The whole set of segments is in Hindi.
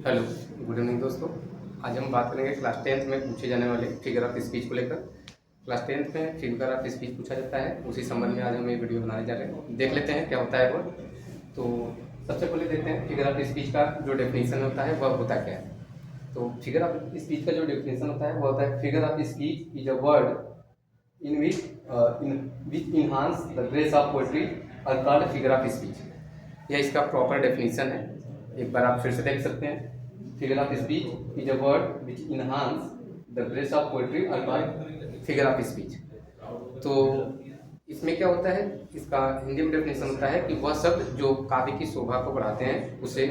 हेलो, गुड इवनिंग दोस्तों। आज हम बात करेंगे क्लास 10th में पूछे जाने वाले फिगर ऑफ स्पीच को लेकर। क्लास 10th में फिगर ऑफ स्पीच पूछा जाता है, उसी संबंध में आज हम ये वीडियो बनाने जा रहे हैं। देख लेते हैं क्या होता है वो। तो सबसे पहले देखते हैं फिगर ऑफ स्पीच का जो डेफिनेशन होता है वह होता क्या है। तो फिगर ऑफ स्पीच का जो डेफिनेशन होता है वह होता है figure of speech is a word in which enhance the grace of poetry और कॉल्ड फिगर ऑफ स्पीच। यह इसका प्रॉपर डेफिनेशन है। एक बार आप फिर से देख सकते हैं। Figure of speech is a word which enhance the grace of poetry और कॉल्ड फिगर ऑफ स्पीच। तो इसमें क्या होता है, इसका हिंदी में डेफिनेशन होता है कि वह शब्द जो काव्य की शोभा को बढ़ाते हैं उसे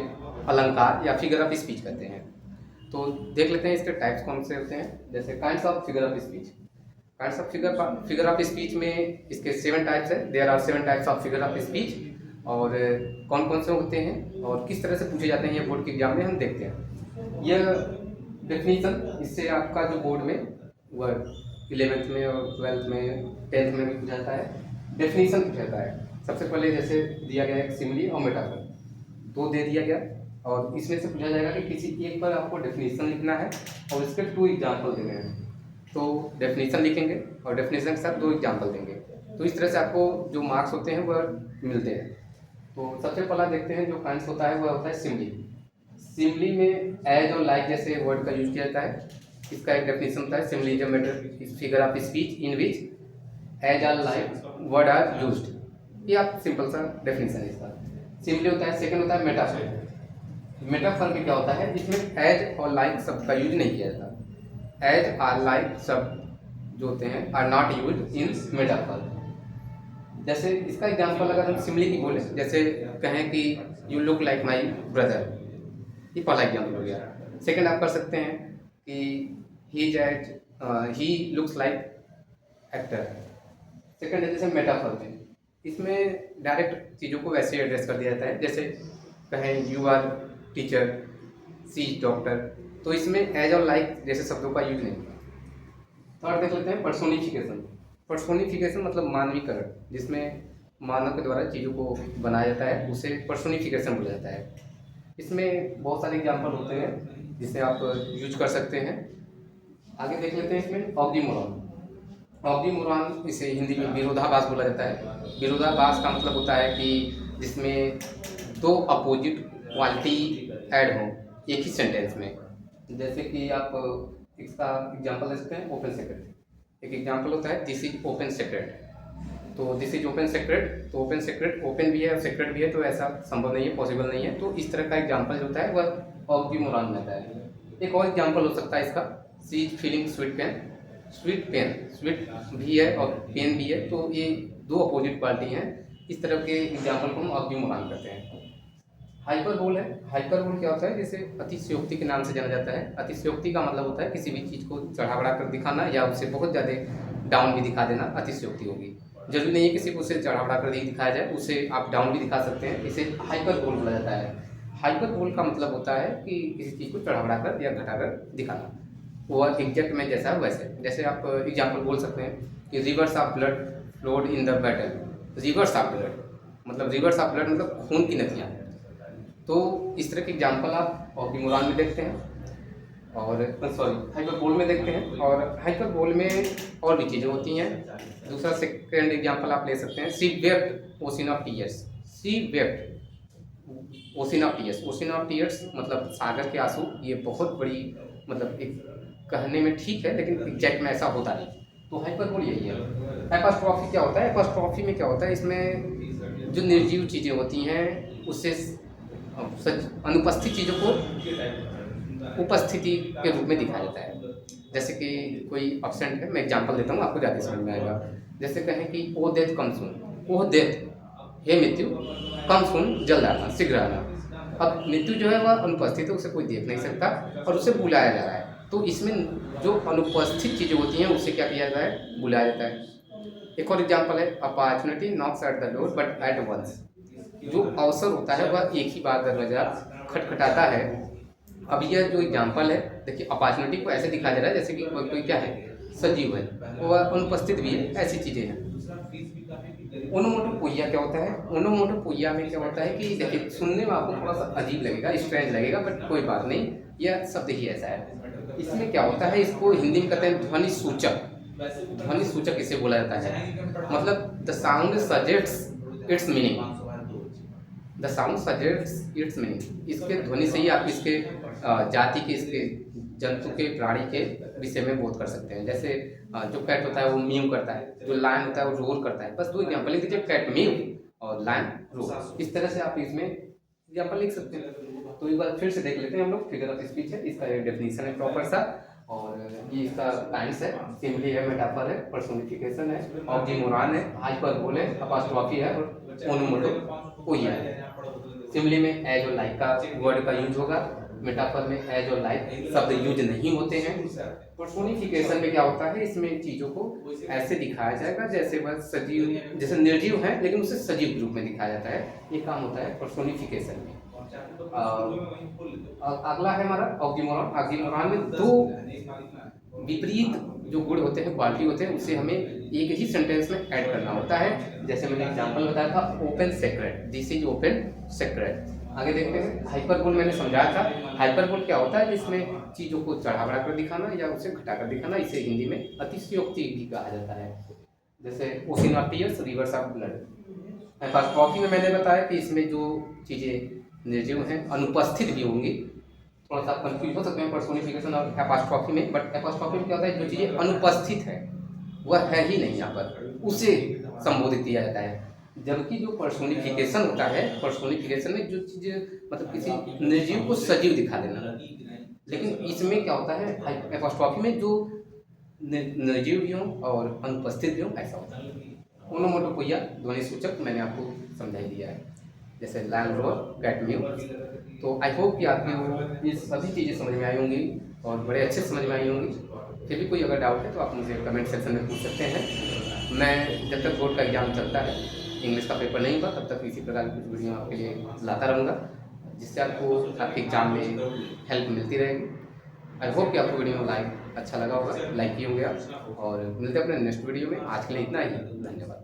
अलंकार या फिगर ऑफ स्पीच कहते हैं। तो देख लेते हैं इसके टाइप्स कौन से होते हैं। जैसे kinds of figure of speech. Kinds of figure of speech में इसके 7 टाइप्स है। There are 7 types of figure of speech. और कौन कौन से होते हैं और किस तरह से पूछे जाते हैं ये बोर्ड के एग्जाम में हम देखते हैं। यह डेफिनेशन इससे आपका जो बोर्ड में वह 11th में और 12th में 10th में भी पूछा जाता है। डेफिनेशन पूछा जाता है। सबसे पहले जैसे दिया गया एक सिमिली और मेटाफर, दो दे दिया गया और इसमें से पूछा जाएगा कि किसी एक पर आपको डेफिनेशन लिखना है और इसके 2 एग्जाम्पल देने हैं। तो डेफिनेशन लिखेंगे और डेफिनेशन के साथ 2 एग्जाम्पल देंगे। तो इस तरह से आपको जो मार्क्स होते हैं वह मिलते हैं। तो सबसे पहला देखते हैं जो काइंड्स होता है वह होता है सिमिली। सिमिली में एज और लाइक जैसे वर्ड का यूज किया जाता है। इसका एक डेफिनेशन होता है simile is a matter figure of speech in which as और लाइक वर्ड आर यूज्ड। ये आप सिंपल सा डेफिनेशन है इसका। सिमिली होता है। सेकंड होता है मेटाफर। मेटाफर में क्या होता है, इसमें एज और लाइक शब्द का यूज नहीं किया जाता। एज और लाइक शब्द जो होते हैं are not used in metaphor. जैसे इसका एग्जांपल अगर हम सिमिली की बोले, जैसे कहें कि you look like my brother, ये पहला एग्जांपल हो गया। सेकंड आप कर सकते हैं कि he looks like actor. Second है जैसे मेटाफर में, इसमें डायरेक्ट चीज़ों को वैसे एड्रेस कर दिया जाता है। जैसे कहें you are teacher, she is doctor, तो इसमें एज और लाइक जैसे शब्दों का यूज नहीं। थर्ड देख लेते हैं पर्सोनिफिकेशन। पर्सोनिफिकेशन मतलब मानवीकरण, जिसमें मानव के द्वारा चीज़ों को बनाया जाता है, उसे पर्सोनिफिकेशन बोला जाता है। इसमें बहुत सारे एग्जाम्पल होते हैं जिसे आप यूज कर सकते हैं। आगे देख लेते हैं इसमें ऑक्सीमोरॉन। ऑक्सीमोरॉन इसे हिंदी में विरोधाभास बोला जाता है। विरोधाभास का मतलब होता है कि जिसमें 2 अपोजिट क्वालिटी ऐड हों एक ही सेंटेंस में। जैसे कि आप इसका एग्जाम्पल दे सकते हैं ओपन सेक्रेट। एक एग्जाम्पल होता है दिस इज ओपन सेक्रेट। तो दिस इज ओपन सेक्रेट, तो ओपन सेक्रेट ओपन भी है और सेक्रेट भी है, तो ऐसा संभव नहीं है, पॉसिबल नहीं है। तो इस तरह का एग्जाम्पल जो होता है वह ऑक्सीमोरॉन में आता है। एक और एग्जाम्पल हो सकता है इसका, she is feeling sweet pain. Sweet pain, sweet भी है और पेन भी है, तो ये 2 अपोजिट क्वालिटी हैं। इस तरह के एग्जाम्पल को हम ऑक्सीमोरॉन करते हैं। हाइपरबोल है। हाइपरबोल क्या होता है, जिसे अतिशयोक्ति के नाम से जाना जाता है। अतिशयोक्ति का मतलब होता है किसी भी चीज़ को चढ़ा बढ़ा कर दिखाना या उसे बहुत ज़्यादा डाउन भी दिखा देना, अतिशयोक्ति होगी। जरूरी नहीं है किसी को उसे चढ़ा बढ़ा कर ही दिखाया जाए, उसे आप डाउन भी दिखा सकते हैं। इसे हाइपरबोल बोला जाता है। हाइपरबोल का मतलब होता है कि किसी चीज़ को चढ़ा बढ़ा कर या घटा कर दिखाना, वह एग्जैक्ट में जैसा है वैसे। जैसे आप एग्जाम्पल बोल सकते हैं कि reverse of blood flowed in the battle. Reverse of blood मतलब रिवर्स ऑफ ब्लड मतलब खून की नदियाँ। तो इस तरह के एग्जाम्पल आप ऑक्सीमोरॉन में देखते हैं और हाइपरबोल में देखते हैं। और हाइपरबोल में और भी चीज़ें होती हैं। दूसरा सेकंड एग्जाम्पल आप ले सकते हैं she wept ocean of tears. She wept ocean of tears. Ocean of tears मतलब सागर के आंसू। ये बहुत बड़ी मतलब एक कहने में ठीक है, लेकिन एग्जैक्ट में ऐसा होता नहीं। तो हाइपरबोल यही है। एपॉस्ट्रॉफी क्या होता है, एपॉस्ट्रॉफी में क्या होता है, इसमें जो निर्जीव चीज़ें होती हैं उससे अनुपस्थित चीज़ों को उपस्थिति के रूप में दिखाया जाता है। जैसे कि कोई अब्सेंट है, मैं एग्जांपल देता हूँ, आपको ज़्यादा समझ में आएगा। जैसे कहें कि ओ डेथ कम सुन, ओ डेथ हे मृत्यु, कम सुन जल्द आना, शीघ्र आना। अब मृत्यु जो है वह अनुपस्थित है, उसे कोई देख नहीं सकता और उसे बुलाया जा रहा है। तो इसमें जो अनुपस्थित चीज़ें होती हैं उससे क्या किया जाता है, बुलाया जाता है। एक और एग्जाम्पल है opportunity knocks at the door but at once. जो अवसर होता है वह एक ही बार दरवाजा खटखटाता है। अब यह जो एग्जाम्पल है, देखिए अपॉर्चुनिटी को ऐसे दिखाया जा रहा है जैसे कि कोई क्या है, सजीव है, वह अनुपस्थित भी है, ऐसी चीज़ें हैं। ओनोमोटोपोइया क्या होता है? ओनोमोटोपोइया में क्या होता है कि देखिए, सुनने में आपको थोड़ा सा अजीब लगेगा, स्ट्रेंज लगेगा, बट कोई बात नहीं, यह शब्द ही ऐसा है। इसमें क्या होता है, इसको हिंदी में कहते हैं ध्वनि सूचक। ध्वनि सूचक इसे बोला जाता है, मतलब the sound suggests it's meaning. The sound suggests it's meaning, इसके ध्वनि से ही आप इसके जाति के, इसके जंतु के, प्राणी के विषय में बोध कर सकते हैं। जैसे जो कैट होता है वो म्यू करता है, जो लायन होता है वो रोर करता है। बस दो एग्जाम्पल लिख दीजिए, कैट म्यू और लायन रोर। इस तरह से आप इसमें एग्जाम्पल लिख सकते हैं। तो एक बार फिर से देख लेते हैं हम लोग। फिगर ऑफ स्पीच है, इसका एक डेफिनेशन है प्रॉपर सा, और ये इसका टाइम्स है, सिम्बली है, मेटाफर है, पर्सोनिफिकेशन है, ऑक्सीमोरॉन है, हाइपरबोल है, अपोस्ट्रोफी है और ओनोमोटोपोइया है। सिम्बली में एज और लाइक का वर्ड का यूज होगा, मेटाफर में एज और लाइक शब्द यूज नहीं होते हैं। पर्सोनिफिकेशन में क्या होता है, इसमें चीजों को ऐसे दिखाया जाएगा जैसे वह सजीव, जैसे निर्जीव है लेकिन उसे सजीव रूप में दिखाया जाता है। ये काम होता है पर्सोनिफिकेशन में। अगला है हमारा ऑक्सीमोरॉन। ऑक्सीमोरॉन में दो विपरीत जो गुण होते हैं, क्वालिटी होते हैं, उसे हमें एक ही सेंटेंस में ऐड करना होता है। जैसे मैंने एग्जांपल बताया था, open secret, this is open secret. आगे देखते हैं, हाइपरबोल मैंने समझाया था। हाइपरबोल क्या होता है, जिसमें चीज़ों को चढ़ा बढ़ा कर दिखाना या उसे घटा कर दिखाना। इसे हिंदी में अतिशयोक्ति भी कहा जाता है। जैसे ocean of tears, reverse of blood. Apostrophe में मैंने बताया कि इसमें जो चीज़ें निर्जीव हैं, अनुपस्थित भी होंगी। थोड़ा सा कंफ्यूज हो सकते हैं पर्सोनिफिकेशन और एपोस्ट्रोफी में, बट एपोस्ट्रोफी में क्या होता है, जो चीज़ें अनुपस्थित है वह है ही नहीं यहाँ पर, उसे संबोधित किया जाता है। जबकि जो पर्सोनिफिकेशन होता है, पर्सोनिफिकेशन में जो चीज़ मतलब किसी निर्जीव को सजीव दिखा देना। लेकिन इसमें क्या होता है, एपोस्ट्रोफी में जो निर्जीव भी हों और अनुपस्थित भी हों, ऐसा होता है। ओनोमोटोपोइया ध्वनि सूचक मैंने आपको समझा ही दिया है, जैसे लायन रोर, कैट म्यू। तो आई होप कि आपको ये सभी चीज़ें समझ में आई होंगी और बड़े अच्छे समझ में आई होंगी। फिर भी कोई अगर डाउट है तो आप मुझे कमेंट सेक्शन में पूछ सकते हैं। मैं जब तक बोर्ड का एग्ज़ाम चलता है, इंग्लिश का पेपर नहीं हुआ, तब तक इसी प्रकार की कुछ वीडियो आपके लिए लाता रहूँगा, जिससे आपको आपके एग्ज़ाम में हेल्प मिलती रहेगी। आई होप कि आपको वीडियो लाइक अच्छा लगा होगा, लाइक किए होंगे आप, और मिलते हैं अपने नेक्स्ट वीडियो में। आज के लिए इतना ही, धन्यवाद।